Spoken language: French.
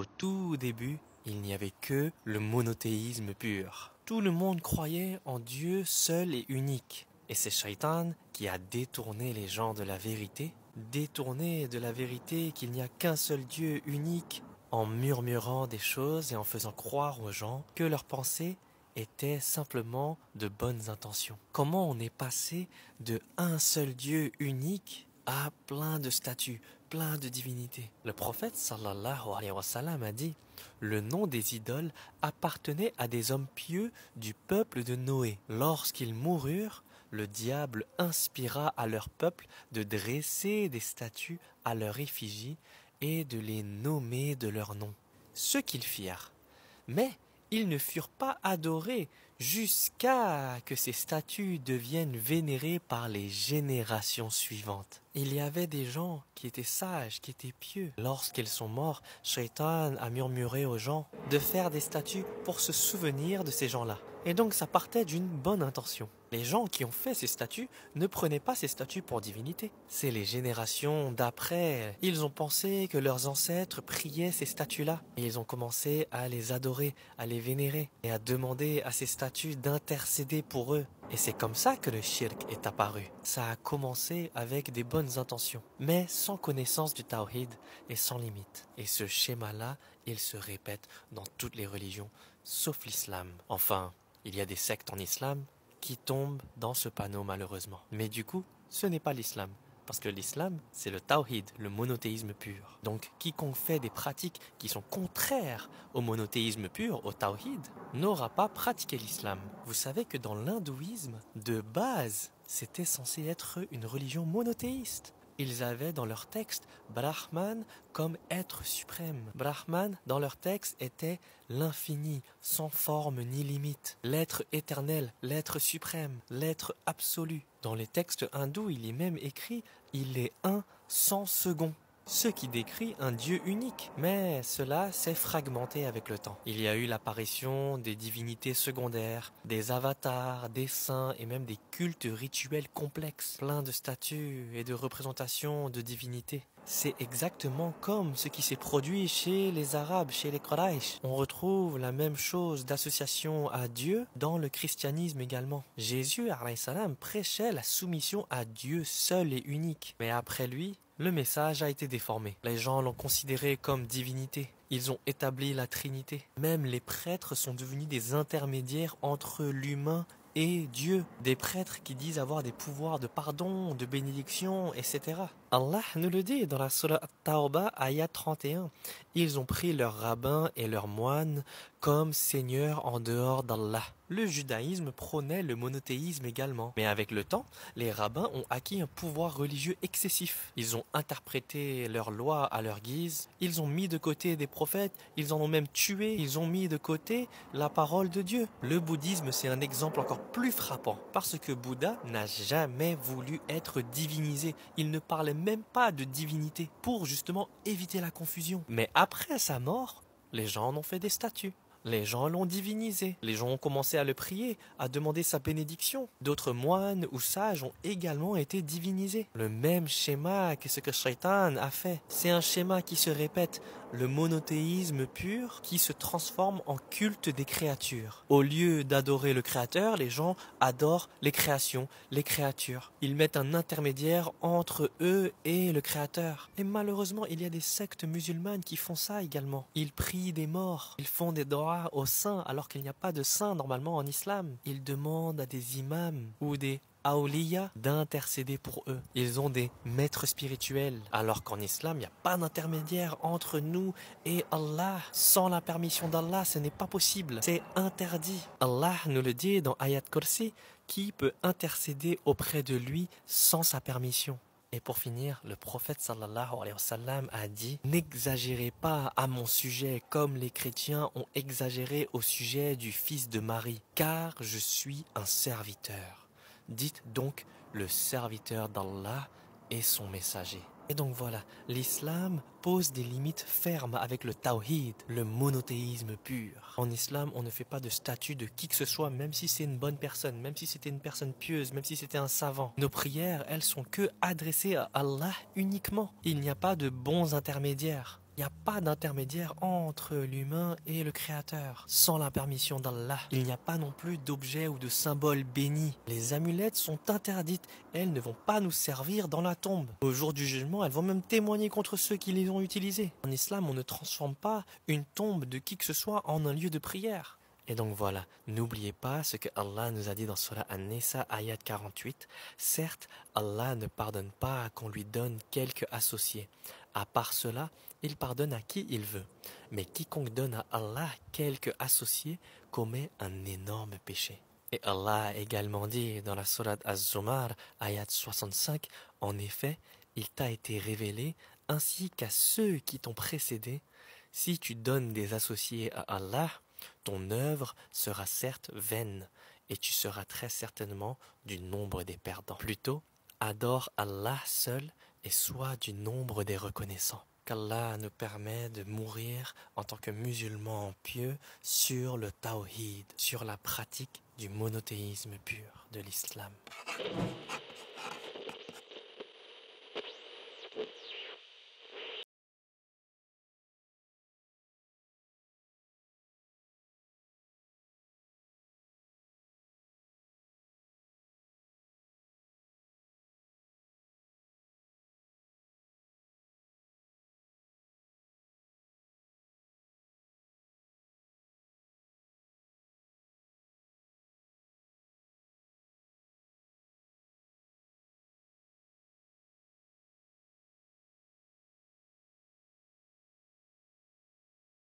Au tout début, il n'y avait que le monothéisme pur. Tout le monde croyait en Dieu seul et unique. Et c'est Shaitan qui a détourné les gens de la vérité, qu'il n'y a qu'un seul Dieu unique, en murmurant des choses et en faisant croire aux gens que leurs pensées étaient simplement de bonnes intentions. Comment on est passé de un seul Dieu unique à plein de statues, plein de divinités? Le prophète sallallahu alayhi wa sallam a dit: le nom des idoles appartenait à des hommes pieux du peuple de Noé. Lorsqu'ils moururent, le diable inspira à leur peuple de dresser des statues à leur effigie et de les nommer de leur nom. Ce qu'ils firent. Mais ils ne furent pas adorés jusqu'à ce que ces statues deviennent vénérées par les générations suivantes. Il y avait des gens qui étaient sages, qui étaient pieux. Lorsqu'ils sont morts, Shaitan a murmuré aux gens de faire des statues pour se souvenir de ces gens-là. Et donc ça partait d'une bonne intention. Les gens qui ont fait ces statues ne prenaient pas ces statues pour divinité. C'est les générations d'après. Ils ont pensé que leurs ancêtres priaient ces statues-là. Et ils ont commencé à les adorer, à les vénérer et à demander à ces statues d'intercéder pour eux. Et c'est comme ça que le shirk est apparu. Ça a commencé avec des bonnes intentions, mais sans connaissance du tawhid et sans limite. Et ce schéma-là, il se répète dans toutes les religions, sauf l'islam. Enfin, il y a des sectes en islam qui tombent dans ce panneau malheureusement. Mais du coup, ce n'est pas l'islam. Parce que l'islam, c'est le tawhid, le monothéisme pur. Donc, quiconque fait des pratiques qui sont contraires au monothéisme pur, au tawhid, n'aura pas pratiqué l'islam. Vous savez que dans l'hindouisme, de base, c'était censé être une religion monothéiste. Ils avaient dans leur texte Brahman comme être suprême. Brahman, dans leur texte, était l'infini, sans forme ni limite. L'être éternel, l'être suprême, l'être absolu. Dans les textes hindous, il est même écrit « il est un sans second ». Ce qui décrit un Dieu unique. Mais cela s'est fragmenté avec le temps. Il y a eu l'apparition des divinités secondaires, des avatars, des saints et même des cultes rituels complexes, pleins de statues et de représentations de divinités. C'est exactement comme ce qui s'est produit chez les Arabes, chez les Quraysh. On retrouve la même chose d'association à Dieu dans le christianisme également. Jésus, alayhi salam, prêchait la soumission à Dieu seul et unique. Mais après lui, le message a été déformé. Les gens l'ont considéré comme divinité. Ils ont établi la Trinité. Même les prêtres sont devenus des intermédiaires entre l'humain et Dieu. Des prêtres qui disent avoir des pouvoirs de pardon, de bénédiction, etc. Allah nous le dit dans la Surah At-Tawbah, ayat 31. Ils ont pris leurs rabbins et leurs moines comme seigneurs en dehors d'Allah. Le judaïsme prônait le monothéisme également. Mais avec le temps, les rabbins ont acquis un pouvoir religieux excessif. Ils ont interprété leurs lois à leur guise. Ils ont mis de côté des prophètes. Ils en ont même tué. Ils ont mis de côté la parole de Dieu. Le bouddhisme, c'est un exemple encore plus frappant. Parce que Bouddha n'a jamais voulu être divinisé. Il ne parlait même pas de divinité pour justement éviter la confusion. Mais après sa mort, les gens en ont fait des statues. Les gens l'ont divinisé. Les gens ont commencé à le prier, à demander sa bénédiction. D'autres moines ou sages ont également été divinisés. Le même schéma que ce que Shaitan a fait. C'est un schéma qui se répète. Le monothéisme pur qui se transforme en culte des créatures. Au lieu d'adorer le créateur, les gens adorent les créations, les créatures. Ils mettent un intermédiaire entre eux et le créateur. Et malheureusement, il y a des sectes musulmanes qui font ça également. Ils prient des morts. Ils font des doigts aux saints alors qu'il n'y a pas de saints normalement en islam. Ils demandent à des imams ou des Aouliya d'intercéder pour eux. Ils ont des maîtres spirituels. Alors qu'en islam, il n'y a pas d'intermédiaire entre nous et Allah. Sans la permission d'Allah, ce n'est pas possible. C'est interdit. Allah nous le dit dans Ayat Kursi, qui peut intercéder auprès de lui sans sa permission. Et pour finir, le prophète sallallahu alayhi wa sallam a dit « N'exagérez pas à mon sujet comme les chrétiens ont exagéré au sujet du fils de Marie, car je suis un serviteur. » Dites donc le serviteur d'Allah et son messager. Et donc voilà, l'islam pose des limites fermes avec le tawhid, le monothéisme pur. En islam, on ne fait pas de statut de qui que ce soit, même si c'est une bonne personne, même si c'était une personne pieuse, même si c'était un savant. Nos prières, elles sont que adressées à Allah uniquement. Il n'y a pas de bons intermédiaires. Il n'y a pas d'intermédiaire entre l'humain et le Créateur. Sans la permission d'Allah, il n'y a pas non plus d'objets ou de symboles bénis. Les amulettes sont interdites. Elles ne vont pas nous servir dans la tombe. Au jour du jugement, elles vont même témoigner contre ceux qui les ont utilisées. En islam, on ne transforme pas une tombe de qui que ce soit en un lieu de prière. Et donc voilà, n'oubliez pas ce que Allah nous a dit dans Surah An-Nisa, ayat 48. Certes, Allah ne pardonne pas qu'on lui donne quelques associés. À part cela, il pardonne à qui il veut. Mais quiconque donne à Allah quelques associés commet un énorme péché. Et Allah a également dit dans la Sourate Az-Zumar, ayat 65, en effet, il t'a été révélé, ainsi qu'à ceux qui t'ont précédé, si tu donnes des associés à Allah, ton œuvre sera certes vaine, et tu seras très certainement du nombre des perdants. Plutôt, adore Allah seul et sois du nombre des reconnaissants. Qu'Allah nous permet de mourir en tant que musulmans pieux sur le tawhid, sur la pratique du monothéisme pur de l'islam.